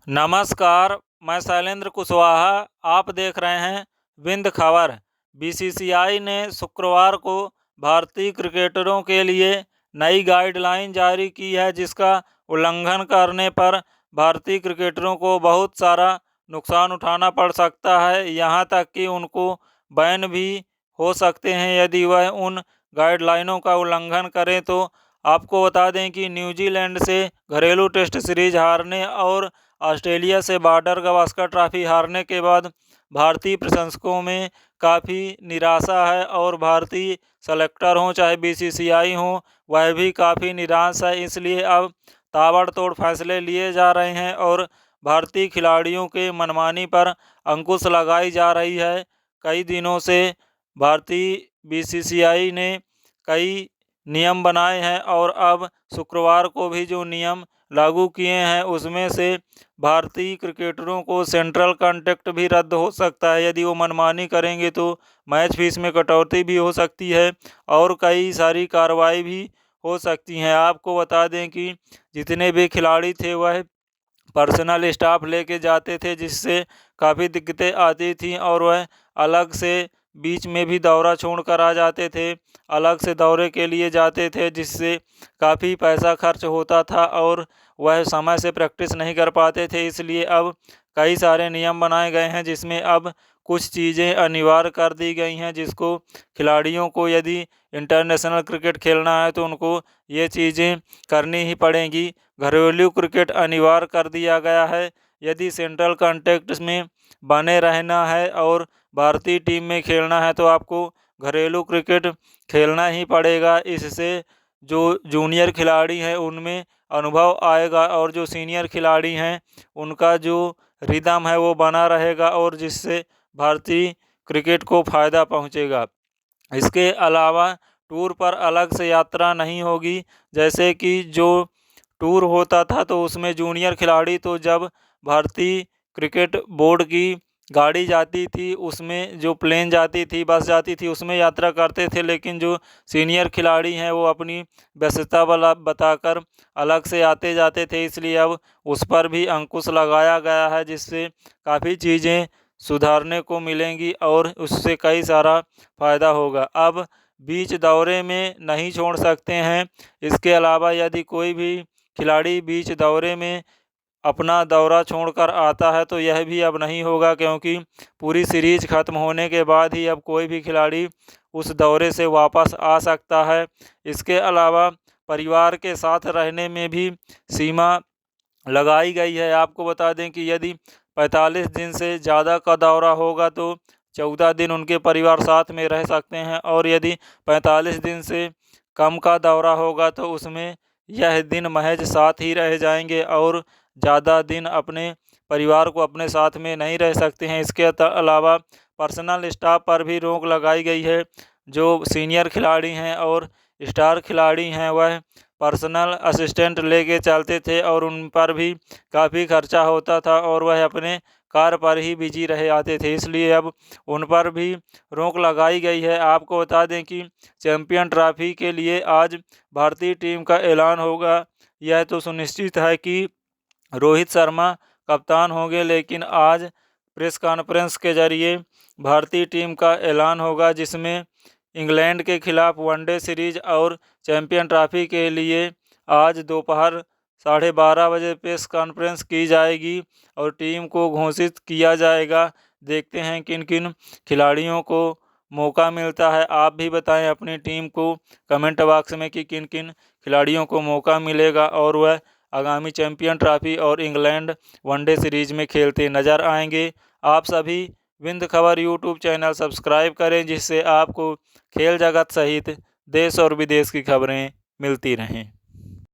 नमस्कार, मैं शैलेंद्र कुशवाहा। आप देख रहे हैं विंध्य खबर। बीसीसीआई ने शुक्रवार को भारतीय क्रिकेटरों के लिए नई गाइडलाइन जारी की है, जिसका उल्लंघन करने पर भारतीय क्रिकेटरों को बहुत सारा नुकसान उठाना पड़ सकता है। यहां तक कि उनको बैन भी हो सकते हैं यदि वह उन गाइडलाइनों का उल्लंघन करें। तो आपको बता दें कि न्यूजीलैंड से घरेलू टेस्ट सीरीज हारने और ऑस्ट्रेलिया से बॉर्डर गावस्कर ट्रॉफी हारने के बाद भारतीय प्रशंसकों में काफ़ी निराशा है और भारतीय सेलेक्टर हों चाहे बीसीसीआई हों, वह भी काफ़ी निराश है। इसलिए अब ताबड़तोड़ फैसले लिए जा रहे हैं और भारतीय खिलाड़ियों के मनमानी पर अंकुश लगाई जा रही है। कई दिनों से भारतीय बीसीसीआई ने कई नियम बनाए हैं और अब शुक्रवार को भी जो नियम लागू किए हैं उसमें से भारतीय क्रिकेटरों को सेंट्रल कॉन्ट्रैक्ट भी रद्द हो सकता है। यदि वो मनमानी करेंगे तो मैच फीस में कटौती भी हो सकती है और कई सारी कार्रवाई भी हो सकती हैं। आपको बता दें कि जितने भी खिलाड़ी थे वह पर्सनल स्टाफ लेके जाते थे, जिससे काफ़ी दिक्कतें आती थीं और वह अलग से बीच में भी दौरा छोड़कर आ जाते थे, अलग से दौरे के लिए जाते थे, जिससे काफ़ी पैसा खर्च होता था और वह समय से प्रैक्टिस नहीं कर पाते थे। इसलिए अब कई सारे नियम बनाए गए हैं, जिसमें अब कुछ चीज़ें अनिवार्य कर दी गई हैं, जिसको खिलाड़ियों को यदि इंटरनेशनल क्रिकेट खेलना है तो उनको ये चीज़ें करनी ही पड़ेंगी। घरेलू क्रिकेट अनिवार्य कर दिया गया है। यदि सेंट्रल कॉन्ट्रैक्ट में बने रहना है और भारतीय टीम में खेलना है तो आपको घरेलू क्रिकेट खेलना ही पड़ेगा। इससे जो जूनियर खिलाड़ी हैं उनमें अनुभव आएगा और जो सीनियर खिलाड़ी हैं उनका जो रिदम है वो बना रहेगा और जिससे भारतीय क्रिकेट को फ़ायदा पहुंचेगा। इसके अलावा टूर पर अलग से यात्रा नहीं होगी। जैसे कि जो टूर होता था तो उसमें जूनियर खिलाड़ी तो जब भारतीय क्रिकेट बोर्ड की गाड़ी जाती थी, उसमें जो प्लेन जाती थी, बस जाती थी, उसमें यात्रा करते थे। लेकिन जो सीनियर खिलाड़ी हैं वो अपनी व्यस्तता वाला बताकर अलग से आते जाते थे। इसलिए अब उस पर भी अंकुश लगाया गया है, जिससे काफ़ी चीज़ें सुधारने को मिलेंगी और उससे कई सारा फ़ायदा होगा। अब बीच दौरे में नहीं छोड़ सकते हैं। इसके अलावा यदि कोई भी खिलाड़ी बीच दौरे में अपना दौरा छोड़कर आता है तो यह भी अब नहीं होगा, क्योंकि पूरी सीरीज खत्म होने के बाद ही अब कोई भी खिलाड़ी उस दौरे से वापस आ सकता है। इसके अलावा परिवार के साथ रहने में भी सीमा लगाई गई है। आपको बता दें कि यदि 45 दिन से ज़्यादा का दौरा होगा तो 14 दिन उनके परिवार साथ में रह सकते हैं और यदि 45 दिन से कम का दौरा होगा तो उसमें यह दिन महज साथ ही रह जाएंगे और ज़्यादा दिन अपने परिवार को अपने साथ में नहीं रह सकते हैं। इसके अलावा पर्सनल स्टाफ पर भी रोक लगाई गई है। जो सीनियर खिलाड़ी हैं और स्टार खिलाड़ी हैं वह पर्सनल असिस्टेंट लेके चलते थे और उन पर भी काफ़ी खर्चा होता था और वह अपने कार पर ही बिजी रहे आते थे। इसलिए अब उन पर भी रोक लगाई गई है। आपको बता दें कि चैंपियन ट्रॉफी के लिए आज भारतीय टीम का ऐलान होगा। यह तो सुनिश्चित है कि रोहित शर्मा कप्तान होंगे, लेकिन आज प्रेस कॉन्फ्रेंस के जरिए भारतीय टीम का ऐलान होगा, जिसमें इंग्लैंड के खिलाफ वनडे सीरीज और चैंपियन ट्रॉफी के लिए आज दोपहर 12:30 बजे प्रेस कॉन्फ्रेंस की जाएगी और टीम को घोषित किया जाएगा। देखते हैं किन किन खिलाड़ियों को मौका मिलता है। आप भी बताएं अपनी टीम को कमेंट बॉक्स में कि किन किन खिलाड़ियों को मौका मिलेगा और वह आगामी चैंपियन ट्रॉफी और इंग्लैंड वनडे सीरीज में खेलते नज़र आएंगे। आप सभी विंध्य खबर यूट्यूब चैनल सब्सक्राइब करें, जिससे आपको खेल जगत सहित देश और विदेश की खबरें मिलती रहें।